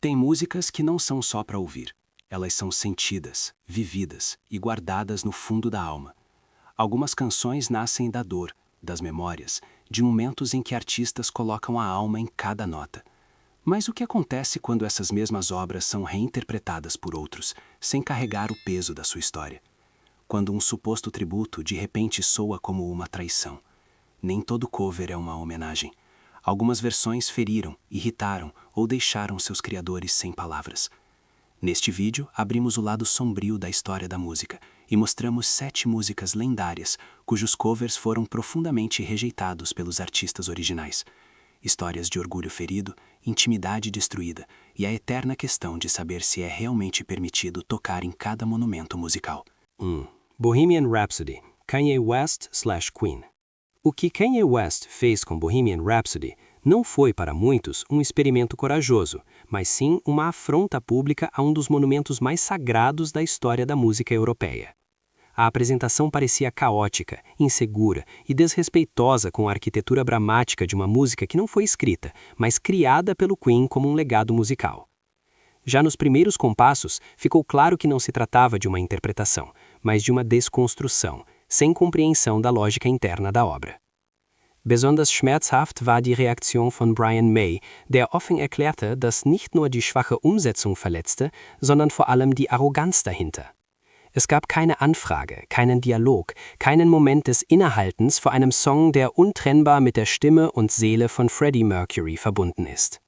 Tem músicas que não são só para ouvir. Elas são sentidas, vividas e guardadas no fundo da alma. Algumas canções nascem da dor, das memórias, de momentos em que artistas colocam a alma em cada nota. Mas o que acontece quando essas mesmas obras são reinterpretadas por outros, sem carregar o peso da sua história? Quando um suposto tributo de repente soa como uma traição. Nem todo cover é uma homenagem. Algumas versões feriram, irritaram ou deixaram seus criadores sem palavras. Neste vídeo, abrimos o lado sombrio da história da música e mostramos 7 músicas lendárias cujos covers foram profundamente rejeitados pelos artistas originais. Histórias de orgulho ferido, intimidade destruída e a eterna questão de saber se é realmente permitido tocar em cada monumento musical. 1. Bohemian Rhapsody, Kanye West/Queen. O que Kanye West fez com Bohemian Rhapsody não foi para muitos um experimento corajoso, mas sim uma afronta pública a um dos monumentos mais sagrados da história da música europeia. A apresentação parecia caótica, insegura e desrespeitosa com a arquitetura dramática de uma música que não foi escrita, mas criada pelo Queen como um legado musical. Já nos primeiros compassos, ficou claro que não se tratava de uma interpretação, mas de uma desconstrução, sem compreensão da lógica interna da obra. Besonders schmerzhaft war die Reaktion von Brian May, der offen erklärte, dass nicht nur die schwache Umsetzung verletzte, sondern vor allem die Arroganz dahinter. Es gab keine Anfrage, keinen Dialog, keinen Moment des Innehaltens vor einem Song, der untrennbar mit der Stimme und Seele von Freddie Mercury verbunden ist.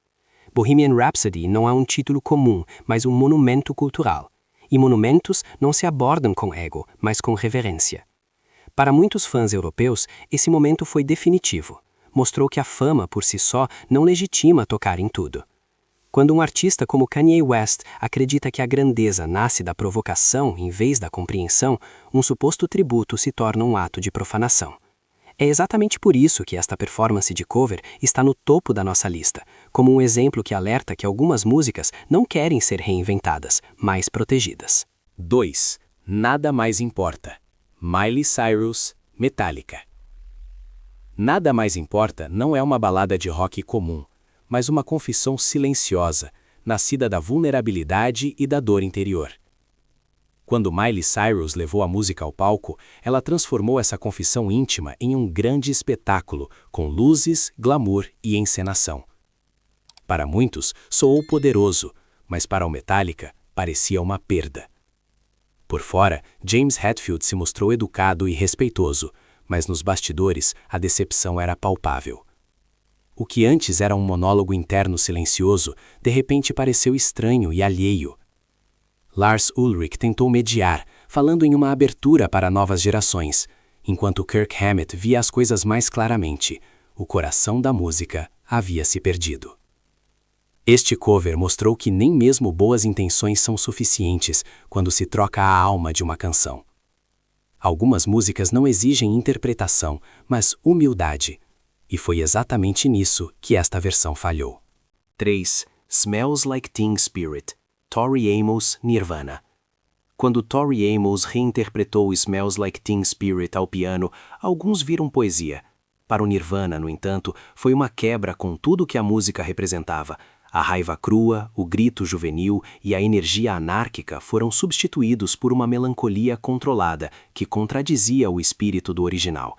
Bohemian Rhapsody não é um título comum, mas um monumento cultural. E monumentos não se abordam com ego, mas com reverência. Para muitos fãs europeus, esse momento foi definitivo. Mostrou que a fama por si só não legitima tocar em tudo. Quando um artista como Kanye West acredita que a grandeza nasce da provocação em vez da compreensão, um suposto tributo se torna um ato de profanação. É exatamente por isso que esta performance de cover está no topo da nossa lista, como um exemplo que alerta que algumas músicas não querem ser reinventadas, mas protegidas. 2. Nada mais importa. Miley Cyrus, Metallica. Nada mais importa não é uma balada de rock comum, mas uma confissão silenciosa, nascida da vulnerabilidade e da dor interior. Quando Miley Cyrus levou a música ao palco, ela transformou essa confissão íntima em um grande espetáculo, com luzes, glamour e encenação. Para muitos, soou poderoso, mas para o Metallica, parecia uma perda. Por fora, James Hetfield se mostrou educado e respeitoso, mas nos bastidores, a decepção era palpável. O que antes era um monólogo interno silencioso, de repente pareceu estranho e alheio. Lars Ulrich tentou mediar, falando em uma abertura para novas gerações, enquanto Kirk Hammett via as coisas mais claramente. O coração da música havia se perdido. Este cover mostrou que nem mesmo boas intenções são suficientes quando se troca a alma de uma canção. Algumas músicas não exigem interpretação, mas humildade. E foi exatamente nisso que esta versão falhou. 3. Smells Like Teen Spirit, Tori Amos, Nirvana. Quando Tori Amos reinterpretou Smells Like Teen Spirit ao piano, alguns viram poesia. Para o Nirvana, no entanto, foi uma quebra com tudo que a música representava. A raiva crua, o grito juvenil e a energia anárquica foram substituídos por uma melancolia controlada que contradizia o espírito do original.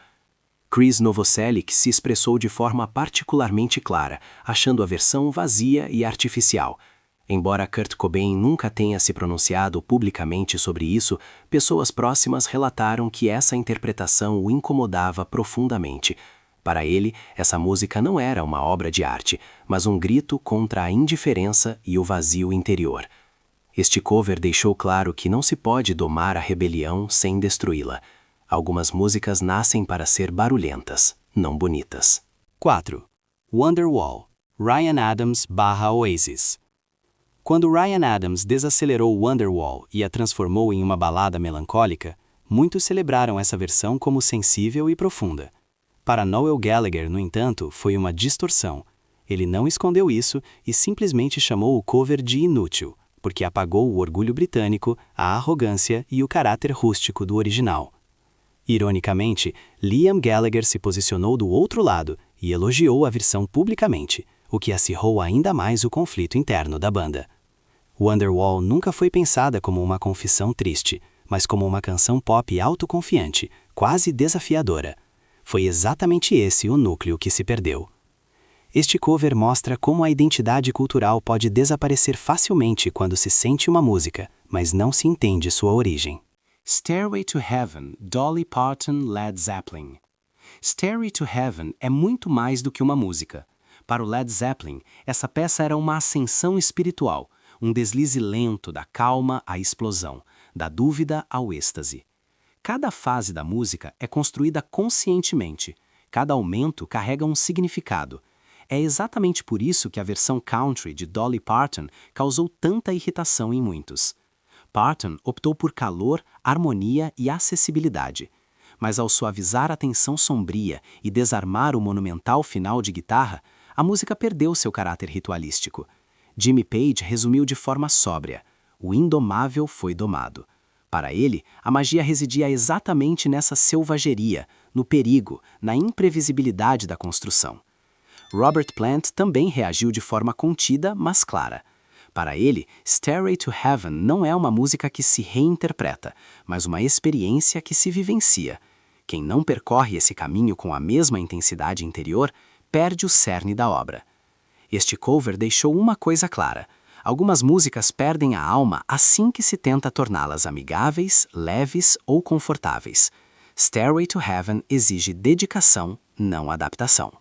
Chris Novoselic se expressou de forma particularmente clara, achando a versão vazia e artificial. Embora Kurt Cobain nunca tenha se pronunciado publicamente sobre isso, pessoas próximas relataram que essa interpretação o incomodava profundamente. Para ele, essa música não era uma obra de arte, mas um grito contra a indiferença e o vazio interior. Este cover deixou claro que não se pode domar a rebelião sem destruí-la. Algumas músicas nascem para ser barulhentas, não bonitas. 4. Wonderwall, Ryan Adams/Oasis. Quando Ryan Adams desacelerou Wonderwall e a transformou em uma balada melancólica, muitos celebraram essa versão como sensível e profunda. Para Noel Gallagher, no entanto, foi uma distorção. Ele não escondeu isso e simplesmente chamou o cover de inútil, porque apagou o orgulho britânico, a arrogância e o caráter rústico do original. Ironicamente, Liam Gallagher se posicionou do outro lado e elogiou a versão publicamente, o que acirrou ainda mais o conflito interno da banda. Wonderwall nunca foi pensada como uma confissão triste, mas como uma canção pop autoconfiante, quase desafiadora. Foi exatamente esse o núcleo que se perdeu. Este cover mostra como a identidade cultural pode desaparecer facilmente quando se sente uma música, mas não se entende sua origem. Stairway to Heaven, Dolly Parton, Led Zeppelin. Stairway to Heaven é muito mais do que uma música. Para o Led Zeppelin, essa peça era uma ascensão espiritual, um deslize lento da calma à explosão, da dúvida ao êxtase. Cada fase da música é construída conscientemente, cada aumento carrega um significado. É exatamente por isso que a versão country de Dolly Parton causou tanta irritação em muitos. Parton optou por calor, harmonia e acessibilidade. Mas ao suavizar a tensão sombria e desarmar o monumental final de guitarra, a música perdeu seu caráter ritualístico. Jimmy Page resumiu de forma sóbria: o indomável foi domado. Para ele, a magia residia exatamente nessa selvageria, no perigo, na imprevisibilidade da construção. Robert Plant também reagiu de forma contida, mas clara. Para ele, Stairway to Heaven não é uma música que se reinterpreta, mas uma experiência que se vivencia. Quem não percorre esse caminho com a mesma intensidade interior, perde o cerne da obra. Este cover deixou uma coisa clara: algumas músicas perdem a alma assim que se tenta torná-las amigáveis, leves ou confortáveis. Stairway to Heaven exige dedicação, não adaptação.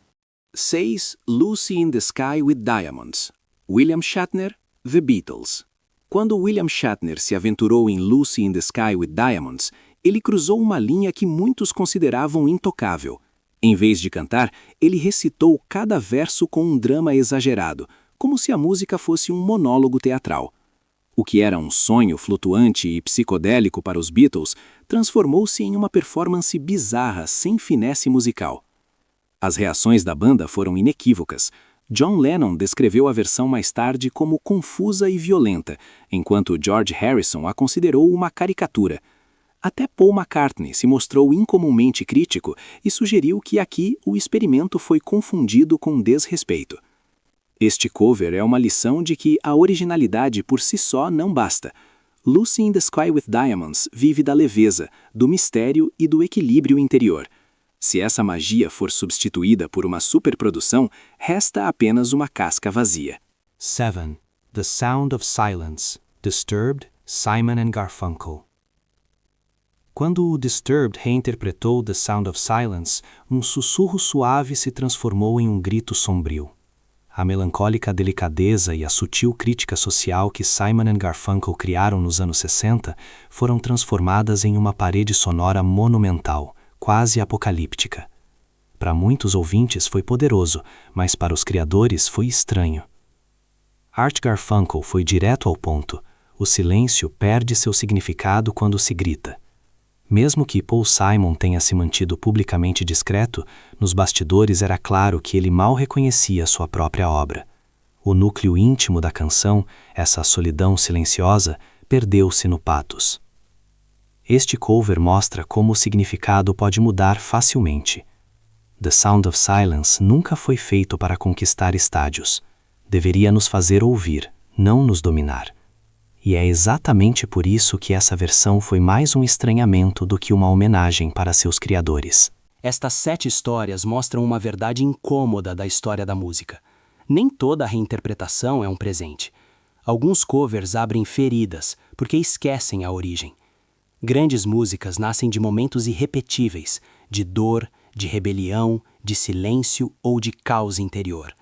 6. Lucy in the Sky with Diamonds. William Shatner, The Beatles. Quando William Shatner se aventurou em Lucy in the Sky with Diamonds, ele cruzou uma linha que muitos consideravam intocável. Em vez de cantar, ele recitou cada verso com um drama exagerado, como se a música fosse um monólogo teatral. O que era um sonho flutuante e psicodélico para os Beatles transformou-se em uma performance bizarra, sem finesse musical. As reações da banda foram inequívocas. John Lennon descreveu a versão mais tarde como confusa e violenta, enquanto George Harrison a considerou uma caricatura. Até Paul McCartney se mostrou incomumente crítico e sugeriu que aqui o experimento foi confundido com desrespeito. Este cover é uma lição de que a originalidade por si só não basta. Lucy in the Sky with Diamonds vive da leveza, do mistério e do equilíbrio interior. Se essa magia for substituída por uma superprodução, resta apenas uma casca vazia. 7. The Sound of Silence, Disturbed, Simon and Garfunkel. Quando o Disturbed reinterpretou The Sound of Silence, um sussurro suave se transformou em um grito sombrio. A melancólica delicadeza e a sutil crítica social que Simon and Garfunkel criaram nos anos 60 foram transformadas em uma parede sonora monumental, quase apocalíptica. Para muitos ouvintes foi poderoso, mas para os criadores foi estranho. Art Garfunkel foi direto ao ponto: o silêncio perde seu significado quando se grita. Mesmo que Paul Simon tenha se mantido publicamente discreto, nos bastidores era claro que ele mal reconhecia sua própria obra. O núcleo íntimo da canção, essa solidão silenciosa, perdeu-se no pathos. Este cover mostra como o significado pode mudar facilmente. The Sound of Silence nunca foi feito para conquistar estádios. Deveria nos fazer ouvir, não nos dominar. E é exatamente por isso que essa versão foi mais um estranhamento do que uma homenagem para seus criadores. Estas 7 histórias mostram uma verdade incômoda da história da música. Nem toda a reinterpretação é um presente. Alguns covers abrem feridas, porque esquecem a origem. Grandes músicas nascem de momentos irrepetíveis, de dor, de rebelião, de silêncio ou de caos interior.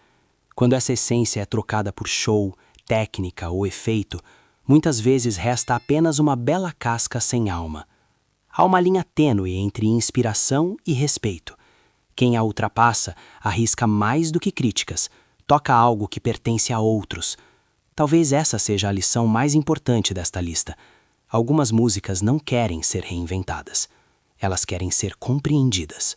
Quando essa essência é trocada por show, técnica ou efeito, muitas vezes resta apenas uma bela casca sem alma. Há uma linha tênue entre inspiração e respeito. Quem a ultrapassa arrisca mais do que críticas, toca algo que pertence a outros. Talvez essa seja a lição mais importante desta lista. Algumas músicas não querem ser reinventadas. Elas querem ser compreendidas.